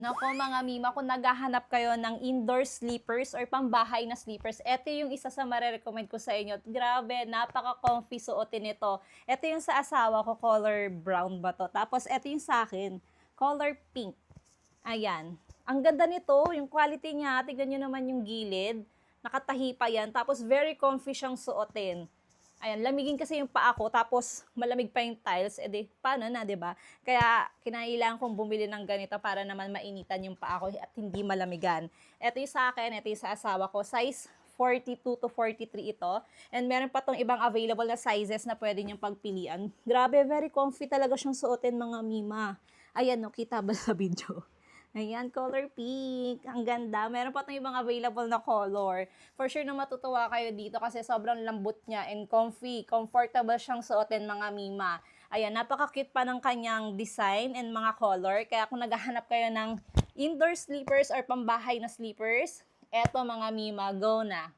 Nako mga mima, kung naghahanap kayo ng indoor sleepers or pambahay na sleepers, ito yung isa sa marerecommend ko sa inyo. Grabe, napaka-comfy suotin ito. Ito yung sa asawa ko, color brown ba to? Tapos ito yung sa akin, color pink. Ayan. Ang ganda nito, yung quality niya, tignan nyo naman yung gilid. Nakatahi pa yan, tapos very comfy siyang suotin. Ayan, lamigin kasi yung paa ko, tapos malamig pa yung tiles, edi, paano na, di ba? Kaya, kinailangan kong bumili ng ganito para naman mainitan yung paa ko at hindi malamigan. Ito yung sa akin, ito yung sa asawa ko, size 42 to 43 ito. And meron pa tong ibang available na sizes na pwede niyong pagpilian. Grabe, very comfy talaga siyang suotin mga mima. Ayan, no, kita ba sa video? Ayan, color pink. Ang ganda. Meron pa itong ibang available na color. For sure na matutuwa kayo dito kasi sobrang lambot niya and comfy. Comfortable siyang suotin mga mima. Ayan, napaka-cute pa ng kanyang design and mga color. Kaya kung naghahanap kayo ng indoor sleepers or pambahay na sleepers, eto mga mima, go na.